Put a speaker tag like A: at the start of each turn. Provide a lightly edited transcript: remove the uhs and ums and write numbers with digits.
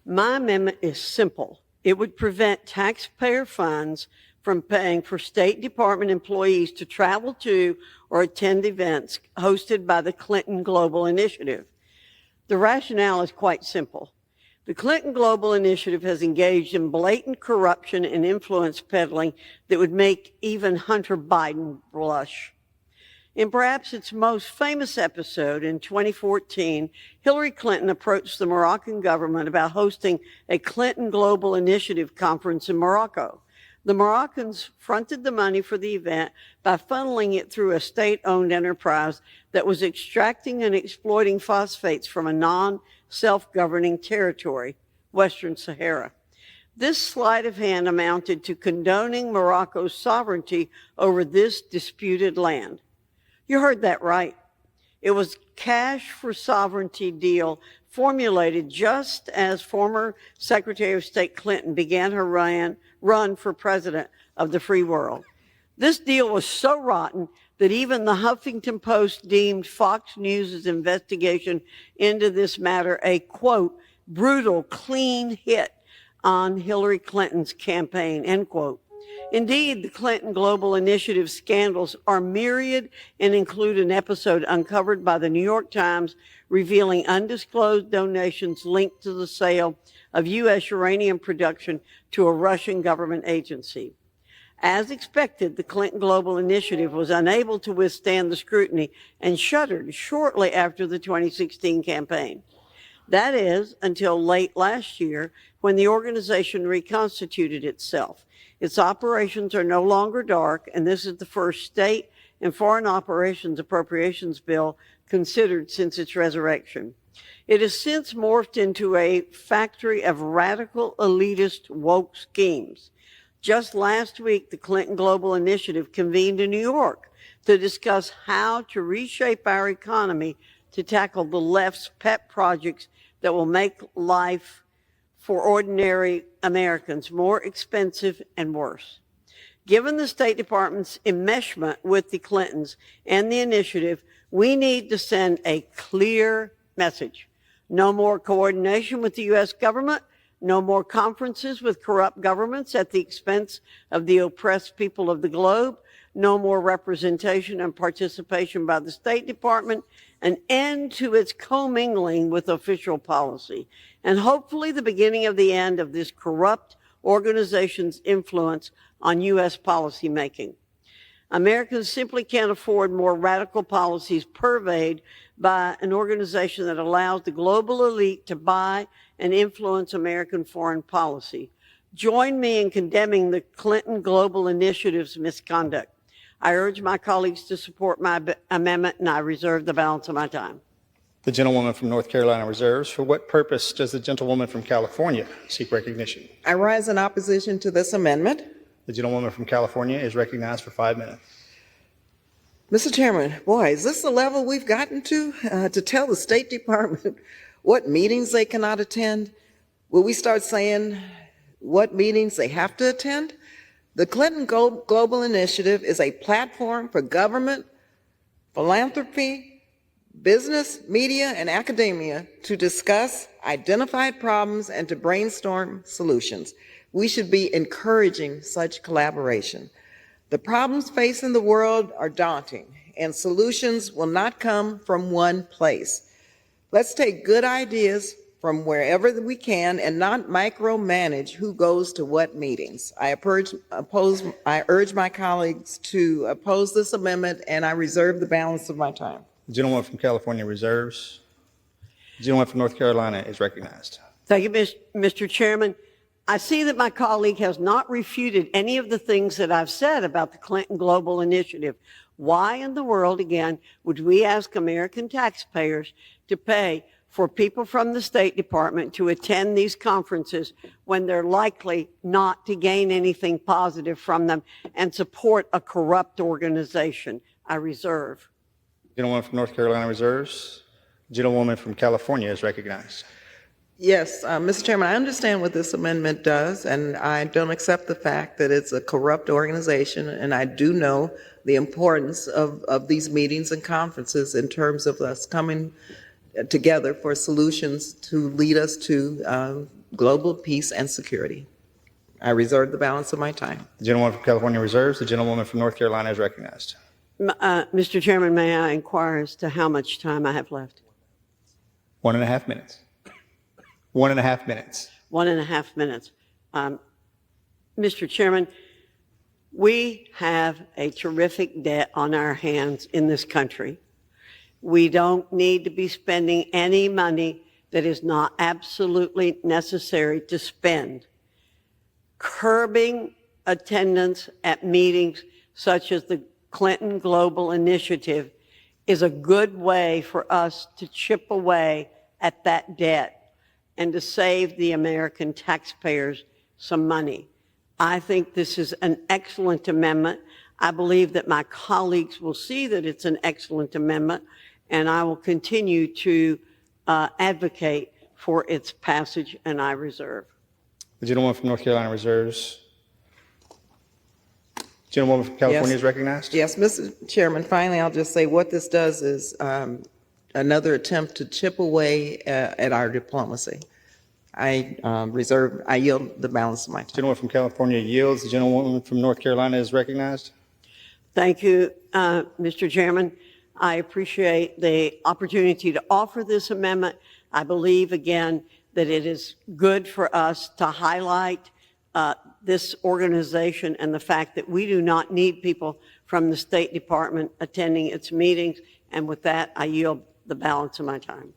A: My amendment is simple. It would prevent taxpayer funds from paying for State Department employees to travel to or attend events hosted by the Clinton Global Initiative. The rationale is quite simple. The Clinton Global Initiative has engaged in blatant corruption and influence peddling that would make even Hunter Biden blush. In perhaps its most famous episode in 2014, Hillary Clinton approached the Moroccan government about hosting a Clinton Global Initiative conference in Morocco. The Moroccans fronted the money for the event by funneling it through a state-owned enterprise that was extracting and exploiting phosphates from a non-self-governing territory, Western Sahara. This sleight of hand amounted to condoning Morocco's sovereignty over this disputed land. You heard that right. It was cash for sovereignty deal formulated just as former Secretary of State Clinton began her run for president of the free world. This deal was so rotten that even the Huffington Post deemed Fox News' investigation into this matter a, quote, brutal, clean hit on Hillary Clinton's campaign, end quote. Indeed, the Clinton Global Initiative scandals are myriad and include an episode uncovered by the New York Times revealing undisclosed donations linked to the sale of U.S. uranium production to a Russian government agency. As expected, the Clinton Global Initiative was unable to withstand the scrutiny and shuttered shortly after the 2016 campaign. That is, until late last year, when the organization reconstituted itself. Its operations are no longer dark, and this is the first state and foreign operations appropriations bill considered since its resurrection. It has since morphed into a factory of radical elitist woke schemes. Just last week, the Clinton Global Initiative convened in New York to discuss how to reshape our economy to tackle the left's pet projects that will make life for ordinary Americans more expensive and worse. Given the State Department's enmeshment with the Clintons and the initiative, we need to send a clear message. No more coordination with the U.S. government, no more conferences with corrupt governments at the expense of the oppressed people of the globe, no more representation and participation by the State Department, an end to its commingling with official policy, and hopefully the beginning of the end of this corrupt organization's influence on U.S. policymaking. Americans simply can't afford more radical policies purveyed by an organization that allows the global elite to buy and influence American foreign policy. Join me in condemning the Clinton Global Initiative's misconduct. I urge my colleagues to support my amendment, and I reserve the balance of my time.
B: The gentlewoman from North Carolina reserves. For what purpose does the gentlewoman from California seek recognition?
C: I rise in opposition to this amendment.
B: The gentlewoman from California is recognized for 5 minutes.
C: Mr. Chairman, boy, is this the level we've gotten to tell the State Department what meetings they cannot attend? Will we start saying what meetings they have to attend? The Clinton Global Initiative is a platform for government, philanthropy, business, media, and academia to discuss identified problems and to brainstorm solutions. We should be encouraging such collaboration. The problems facing the world are daunting, and solutions will not come from one place. Let's take good ideas from wherever we can and not micromanage who goes to what meetings. I urge my colleagues to oppose this amendment, and I reserve the balance of my time.
B: The gentlewoman from California reserves. The gentlewoman from North Carolina is recognized.
A: Thank you, Mr. Chairman. I see that my colleague has not refuted any of the things that I've said about the Clinton Global Initiative. Why in the world, again, would we ask American taxpayers to pay for people from the State Department to attend these conferences when they're likely not to gain anything positive from them and support a corrupt organization? I reserve.
B: Gentlewoman from North Carolina reserves. Gentlewoman from California is recognized.
C: Yes, Mr. Chairman, I understand what this amendment does, and I don't accept the fact that it's a corrupt organization, and I do know the importance of these meetings and conferences in terms of us coming together for solutions to lead us to global peace and security. I reserve the balance of my time.
B: The gentlewoman from California reserves. The gentlewoman from North Carolina is recognized.
A: Mr. Chairman, may I inquire as to how much time I have left?
B: 1.5 minutes. 1.5 minutes.
A: 1.5 minutes. Mr. Chairman, we have a terrific debt on our hands in this country. We don't need to be spending any money that is not absolutely necessary to spend. Curbing attendance at meetings such as the Clinton Global Initiative is a good way for us to chip away at that debt and to save the American taxpayers some money. I think this is an excellent amendment. I believe that my colleagues will see that it's an excellent amendment, and I will continue to advocate for its passage, and I reserve.
B: The gentlewoman from North Carolina reserves. Gentlewoman from California is recognized.
C: Yes, Mr. Chairman, finally, I'll just say what this does is another attempt to chip away at our diplomacy. I yield the balance of my time.
B: Gentlewoman from California yields. The gentlewoman from North Carolina is recognized.
A: Thank you, Mr. Chairman. I appreciate the opportunity to offer this amendment. I believe, again, that it is good for us to highlight this organization and the fact that we do not need people from the State Department attending its meetings. And with that, I yield the balance of my time.